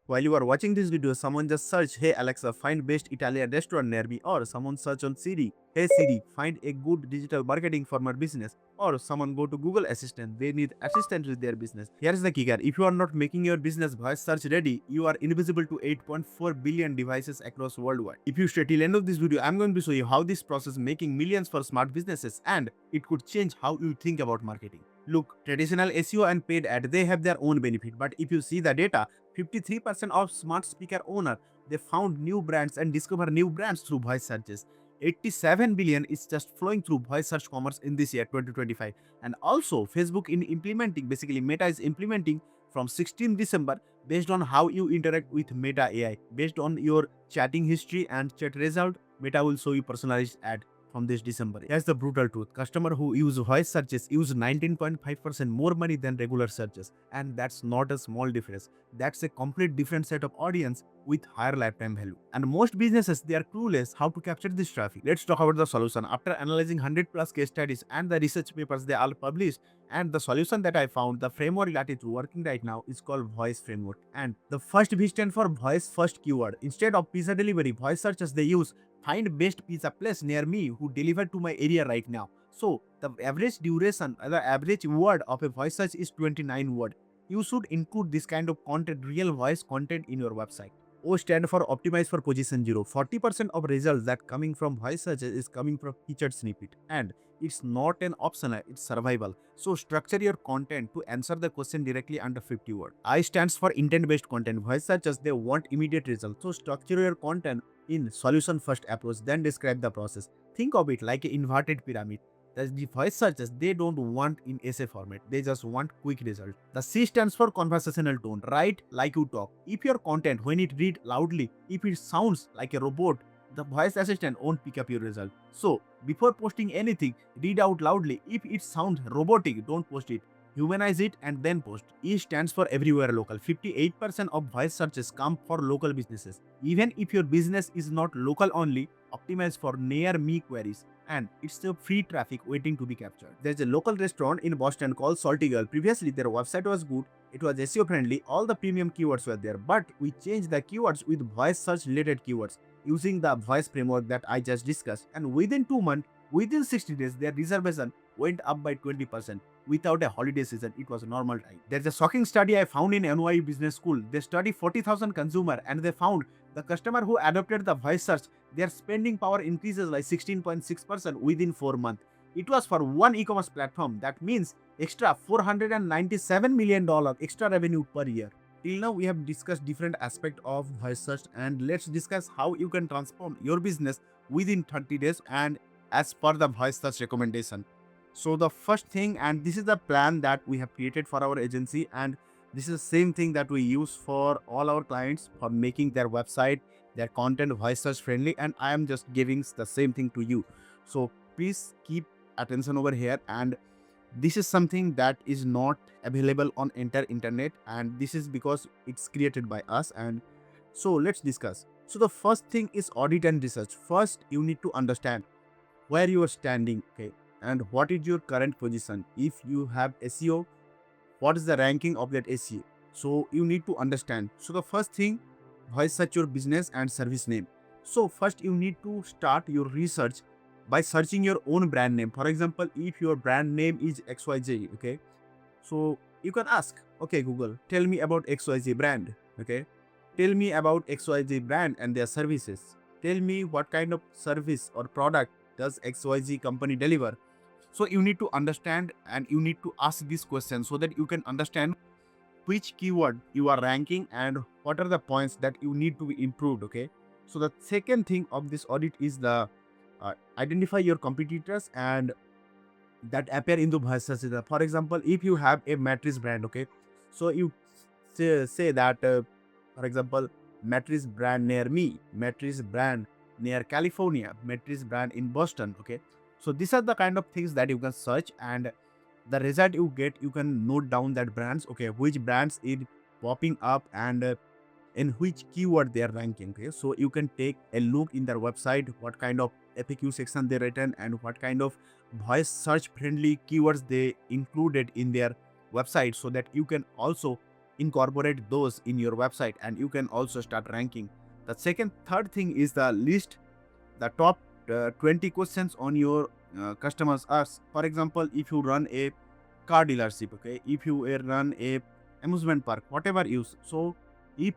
While you are watching this video, someone just search, "Hey Alexa, find best Italian restaurant near me," or someone search on Siri, "Hey Siri, find a good digital marketing for my business," or someone go to Google Assistant, they need assistance with their business. Here's the kicker: if you are not making your business voice search ready, you are invisible to 8.4 billion devices across worldwide. If you stay till end of this video, I'm going to show you how this process making millions for smart businesses, and it could change how you think about marketing. Look, traditional SEO and paid ad, they have their own benefit, but if you see the data, 53% of smart speaker owner, they found new brands and discover new brands through voice searches. 87 billion is just flowing through voice search commerce in this year 2025. And also Facebook in implementing, basically Meta is implementing from 16 December based on how you interact with Meta AI. Based on your chatting history and chat result, Meta will show you personalized ad from this December. Here's the brutal truth: customer who use voice searches use 19.5% more money than regular searches, and that's not a small difference. That's a complete different set of audience with higher lifetime value. And most businesses, they are clueless how to capture this traffic. Let's talk about the solution. After analyzing 100 plus case studies and the research papers they all published, and the solution that I found, the framework that is working right now is called Voice Framework. And the first V stand for voice first keyword. Instead of pizza delivery, voice searches they use find best pizza place near me who deliver to my area right now. So the average duration, the average word of a voice search is 29 word. You should include this kind of content, real voice content in your website. O stand for optimize for position 0. 40% of results that coming from voice searches is coming from featured snippet, and it's not an option, it's survival. So structure your content to answer the question directly under 50 word. I stands for intent based content. Voice searches they want immediate results, so structure your content in solution first approach, then describe the process. Think of it like an inverted pyramid. The voice searches they don't want in essay format, they just want quick result. The C stands for conversational tone. Write like you talk. If your content, when it read loudly, if it sounds like a robot, the voice assistant won't pick up your result. So before posting anything, read out loudly. If it sounds robotic, don't post it. Humanize it and then post. E stands for everywhere local. 58% of voice searches come for local businesses. Even if your business is not local only, optimize for near me queries, and it's a free traffic waiting to be captured. There's a local restaurant in Boston called Salty Girl. Previously, their website was good, it was SEO friendly, all the premium keywords were there, but we changed the keywords with voice search related keywords using the voice framework that I just discussed. And within 2 months, within 60 days, their reservation went up by 20%. Without a holiday season, it was a normal time. There's a shocking study I found in NYU Business School. They studied 40,000 consumer and they found the customer who adopted the voice search, their spending power increases by 16.6% within 4 months. It was for one e-commerce platform. That means extra $497 million extra revenue per year. Till now, we have discussed different aspects of voice search, and let's discuss how you can transform your business within 30 days and as per the voice search recommendation. So the first thing, and this is the plan that we have created for our agency, and this is the same thing that we use for all our clients for making their website, their content voice search friendly, and I am just giving the same thing to you. So please keep attention over here, and this is something that is not available on entire internet, and this is because it's created by us. And so let's discuss. So the first thing is audit and research. First, you need to understand where you are standing, okay, and what is your current position. If you have SEO, what is the ranking of that SEO? So you need to understand. So the first thing, voice search your business and service name. So first you need to start your research by searching your own brand name. For example, if your brand name is XYZ, okay, so you can ask, okay, Google, tell me about XYZ brand, okay, tell me about XYZ brand and their services. Tell me what kind of service or product does XYZ company deliver. So you need to understand and you need to ask this question so that you can understand which keyword you are ranking and what are the points that you need to be improved, okay. So the second thing of this audit is the identify your competitors and that appear in the voice search. For example, if you have a mattress brand, okay, so you say that for example, mattress brand near me, mattress brand near California, mattress brand in Boston, okay. So these are the kind of things that you can search, and the result you get, you can note down that brands, okay, which brands is popping up and in which keyword they are ranking, okay. So you can take a look in their website, what kind of FAQ section they written and what kind of voice search friendly keywords they included in their website, so that you can also incorporate those in your website, and you can also start ranking. The third thing is the list the top 20 questions on your customers ask. For example, if you run a car dealership, okay, if you run a amusement park, whatever use. So if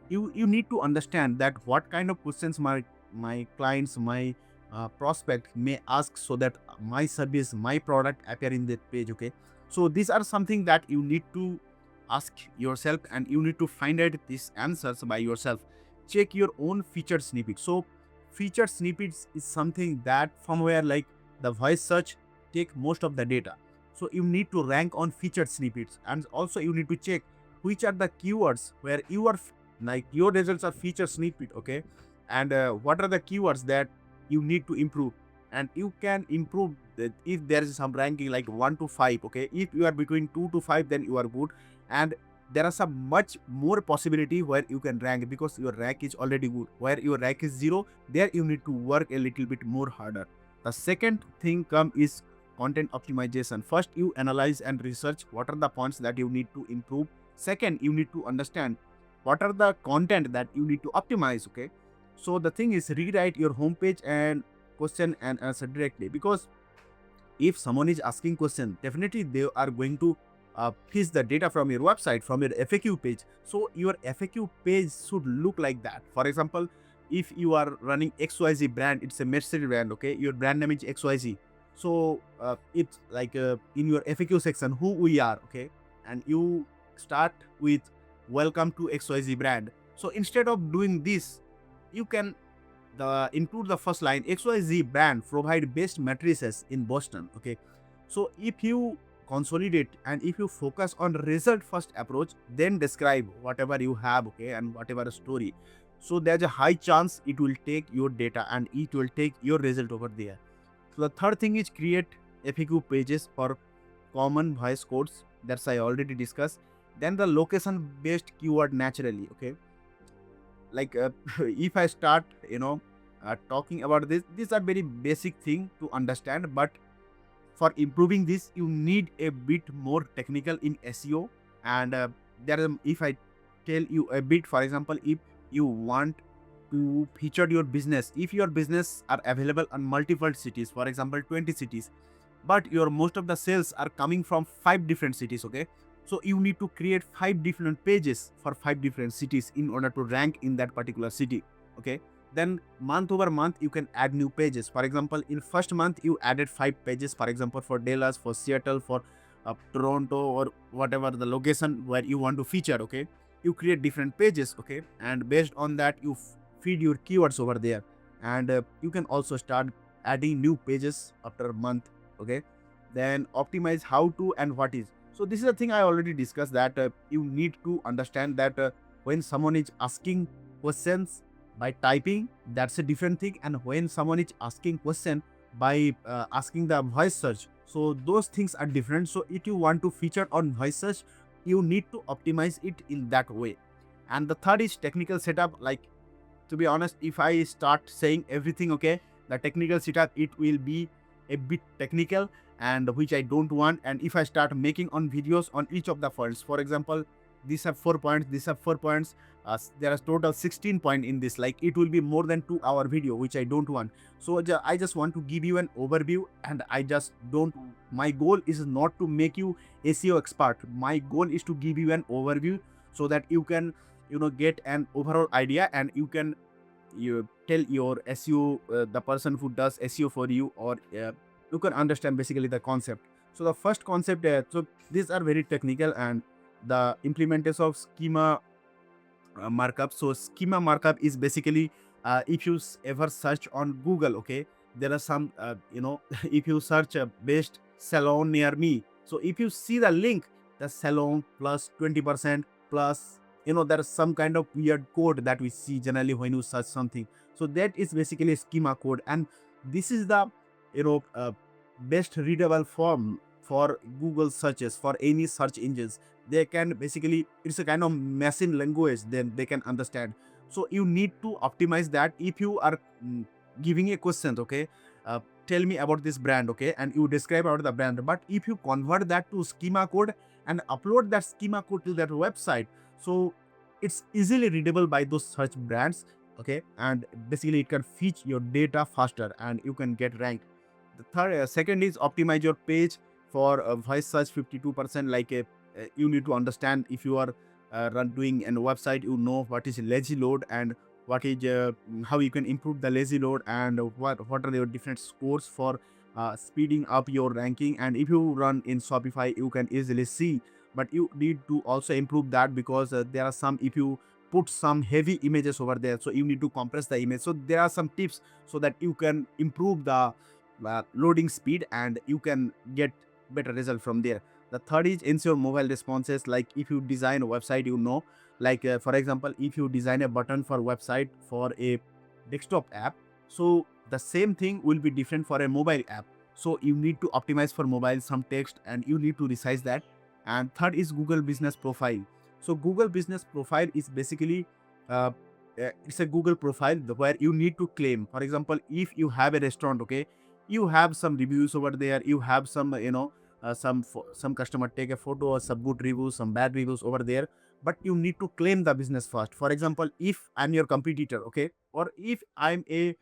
you need to understand that what kind of questions my clients, my prospect may ask, so that my service, my product appear in that page, okay. So these are something that you need to ask yourself, and you need to find out these answers by yourself. Check your own featured snippet. So featured snippets is something that from where like the voice search take most of the data. So you need to rank on featured snippets, and also you need to check which are the keywords where you are like your results are feature snippet, okay. And what are the keywords that you need to improve, and you can improve that if there is some ranking like 1 to 5, okay. If you are between 2 to 5, then you are good. And there are some much more possibility where you can rank, because your rank is already good. Where your rank is 0, there you need to work a little bit more harder. The second thing come is content optimization. First, you analyze and research what are the points that you need to improve. Second, you need to understand what are the content that you need to optimize, okay. So the thing is, rewrite your homepage and question and answer directly, because if someone is asking question, definitely they are going to fetch the data from your website, from your FAQ page. So your FAQ page should look like that. For example, if you are running XYZ brand, it's a Mercedes brand, okay, your brand name is XYZ. So it's like in your FAQ section, who we are, okay, and you start with welcome to XYZ brand. So instead of doing this, you can include the first line, XYZ brand provide best matrices in Boston, okay. So if you consolidate and if you focus on result first approach, then describe whatever you have, okay, and whatever story. So there's a high chance it will take your data and it will take your result over there. So the third thing is create FAQ pages for common voice codes. That's I already discussed. Then the location based keyword naturally, okay. Like if I start talking about this, these are very basic thing to understand, but for improving this you need a bit more technical in SEO. And if I tell you a bit, for example, if you want to feature your business, if your business are available on multiple cities, for example 20 cities, but your most of the sales are coming from 5 different cities, okay. So you need to create 5 different pages for 5 different cities in order to rank in that particular city, okay. Then month over month you can add new pages. For example, in first month you added 5 pages, for example for Dallas, for Seattle, for Toronto, or whatever the location where you want to feature, okay. You create different pages, okay, and based on that you feed your keywords over there. And you can also start adding new pages after a month, okay. Then optimize how to and what is. So this is a thing I already discussed, that you need to understand that when someone is asking questions by typing, that's a different thing, and when someone is asking question by asking the voice search, so those things are different. So if you want to feature on voice search, you need to optimize it in that way. And the third is technical setup. Like, to be honest, if I start saying everything, okay, the technical setup, it will be a bit technical, and which I don't want. And if I start making on videos on each of the points, for example, these have 4 points, these have 4 points, there are total 16 points in this, like it will be more than 2-hour video, which I don't want. So I just want to give you an overview, and I just don't, my goal is not to make you SEO expert. My goal is to give you an overview, so that you can get an overall idea, and you tell your SEO, the person who does SEO for you, or you can understand basically the concept. So the first concept, so these are very technical, and the implementation of schema markup. So schema markup is basically if you ever search on Google, okay, there are some if you search best salon near me, so if you see the link, the salon plus 20% plus, there is some kind of weird code that we see generally when you search something. So that is basically a schema code, and this is the you know uh, best readable form for Google searches, for any search engines. They can basically, it's a kind of machine language, then they can understand. So you need to optimize that. If you are giving a question, okay, tell me about this brand, okay, and you describe about the brand, but if you convert that to schema code, and upload that schema code to that website. So it's easily readable by those search brands. Okay, and basically it can fetch your data faster and you can get ranked. The second is optimize your page for voice search 52%. Like you need to understand, if you are doing a website, you know what is lazy load and what is how you can improve the lazy load, and what are your different scores for speeding up your ranking. And if you run in Shopify, you can easily see, but you need to also improve that, because there are some, if you put some heavy images over there, so you need to compress the image. So there are some tips so that you can improve the loading speed and you can get better result from there. The third is ensure mobile responses. Like if you design a website, like for example, if you design a button for website for a desktop app, so the same thing will be different for a mobile app. So you need to optimize for mobile some text and you need to resize that. And third is Google Business Profile. So Google Business Profile is basically it's a Google profile where you need to claim. For example, if you have a restaurant, okay, you have some reviews over there, you have some some customer take a photo or some good reviews, some bad reviews over there, but you need to claim the business first. For example, if I'm your competitor, okay, or if I'm a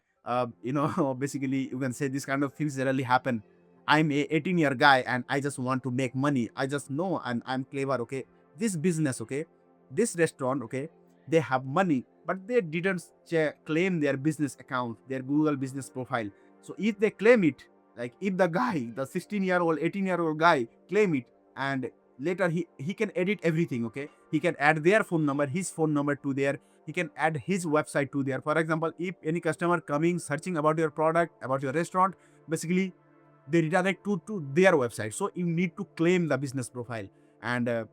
basically you can say this kind of things rarely happen. I'm a 18-year guy and I just want to make money. I just know and I'm clever, okay. This business, okay, this restaurant, okay, they have money, but they didn't claim their business account, their Google Business Profile. So if they claim it, like if the guy, the 16-year-old, 18-year-old guy claim it, and later he can edit everything, okay. He can add their phone number, his phone number to there. He can add his website to there. For example, if any customer coming searching about your product, about your restaurant, basically they redirect to their website. So you need to claim the business profile. And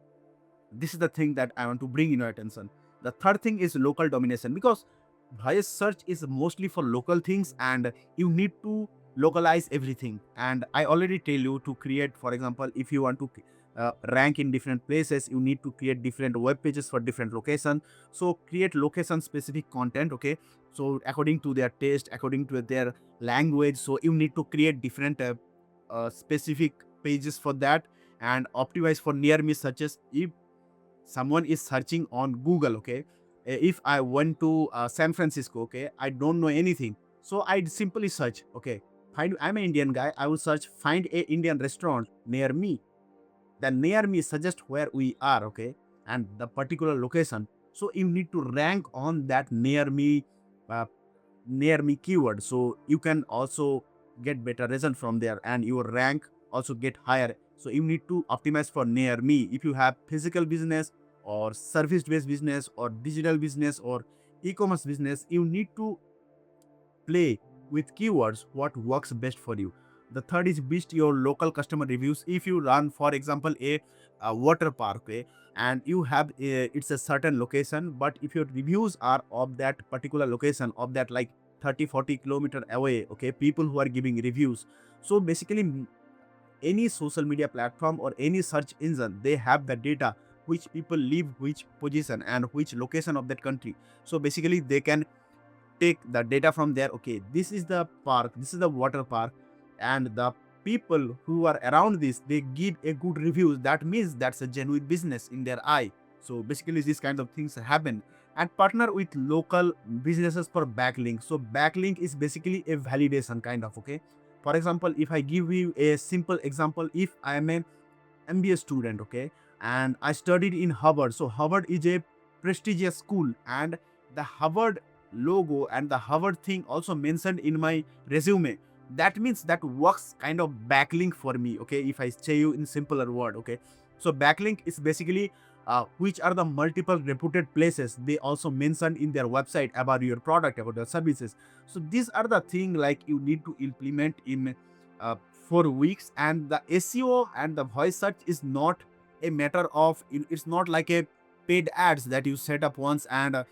this is the thing that I want to bring in your attention. The third thing is local domination, because voice search is mostly for local things and you need to localize everything. And I already tell you to create, for example, if you want to rank in different places, you need to create different web pages for different location. So create location specific content, okay. So according to their taste, according to their language, so you need to create different specific pages for that. And optimize for near me searches. If someone is searching on Google, okay, if I went to San Francisco, okay, I don't know anything, so I'd simply search, okay, find, I'm an Indian guy, I will search find a Indian restaurant near me. The near me suggest where we are, okay, and the particular location. So you need to rank on that uh, near me keyword, so you can also get better result from there and your rank also get higher. So you need to optimize for near me. If you have physical business or service based business or digital business or e-commerce business, you need to play with keywords what works best for you. The third is boost your local customer reviews. If you run, for example, a water park, okay, and you have it's a certain location, but if your reviews are of that particular location, of that like 30-40 kilometer away, okay, people who are giving reviews. So basically any social media platform or any search engine, they have the data which people live, which position and which location of that country. So basically they can take the data from there. Okay, this is the park, this is the water park, and the people who are around this, they give a good reviews. That means that's a genuine business in their eye. So basically these kind of things happen. And partner with local businesses for backlink. So backlink is basically a validation kind of, okay. For example, if I give you a simple example, if I am an MBA student, okay, and I studied in Harvard. So Harvard is a prestigious school, and the Harvard logo and the Harvard thing also mentioned in my resume. That means that works kind of backlink for me, okay. If I say you in simpler word, okay. So backlink is basically which are the multiple reputed places they also mentioned in their website about your product, about your services. So these are the thing like you need to implement in uh, for weeks. And the SEO and the voice search is not a matter of, it's not like a paid ads that you set up once and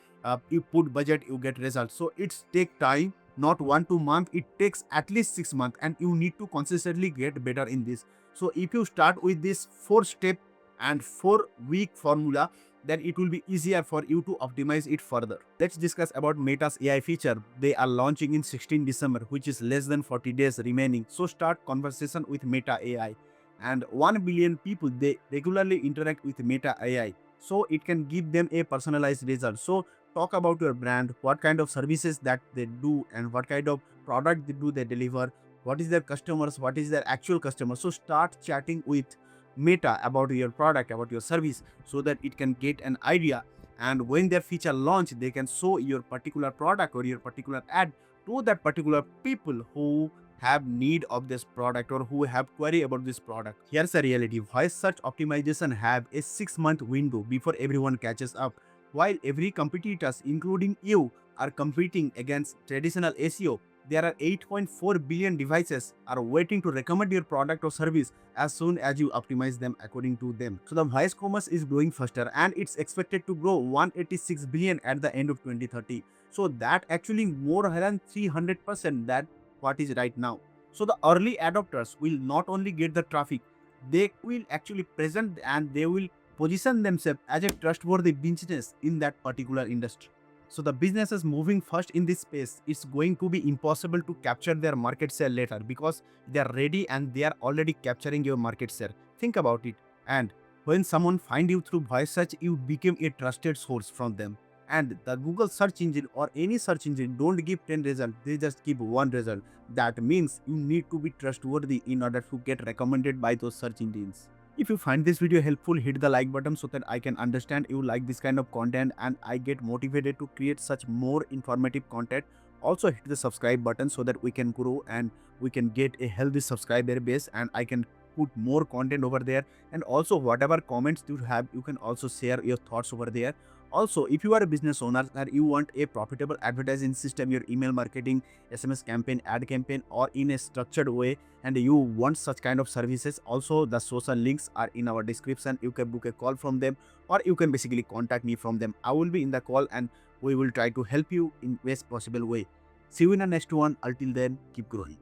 you put budget, you get results. So it's take time, not 1-2 months, it takes at least 6 months, and you need to consistently get better in this. So if you start with this 4 step and 4 week formula, then it will be easier for you to optimize it further. Let's discuss about Meta's AI feature. They are launching in 16 December, which is less than 40 days remaining. So start conversation with Meta AI. and 1 billion people they regularly interact with Meta AI, so it can give them a personalized result. So talk about your brand, what kind of services that they do, and what kind of product they deliver, what is their customers, what is their actual customers. So start chatting with Meta about your product, about your service, so that it can get an idea, and when their feature launch they can show your particular product or your particular ad to that particular people who have need of this product or who have query about this product. Here's the reality: voice search optimization have a 6-month window before everyone catches up. While every competitors, including you, are competing against traditional SEO, there are 8.4 billion devices are waiting to recommend your product or service as soon as you optimize them according to them. So the voice commerce is growing faster, and it's expected to grow 186 billion at the end of 2030. So that actually more than 300% that what is right now. So the early adopters will not only get the traffic, they will actually present and they will position themselves as a trustworthy business in that particular industry. So the businesses moving first in this space, it's going to be impossible to capture their market share later, because they are ready and they are already capturing your market share. Think about it. And when someone find you through voice search, you become a trusted source from them. And the Google search engine or any search engine don't give 10 results, they just give one result. That means you need to be trustworthy in order to get recommended by those search engines. If you find this video helpful, hit the like button so that I can understand you like this kind of content and I get motivated to create such more informative content. Also hit the subscribe button so that we can grow and we can get a healthy subscriber base, and I can put more content over there. And also whatever comments you have, you can also share your thoughts over there. Also, if you are a business owner and you want a profitable advertising system, your email marketing, SMS campaign, ad campaign, or in a structured way, and you want such kind of services, also the social links are in our description. You can book a call from them, or you can basically contact me from them. I will be in the call and we will try to help you in best possible way. See you in the next one. Until then, keep growing.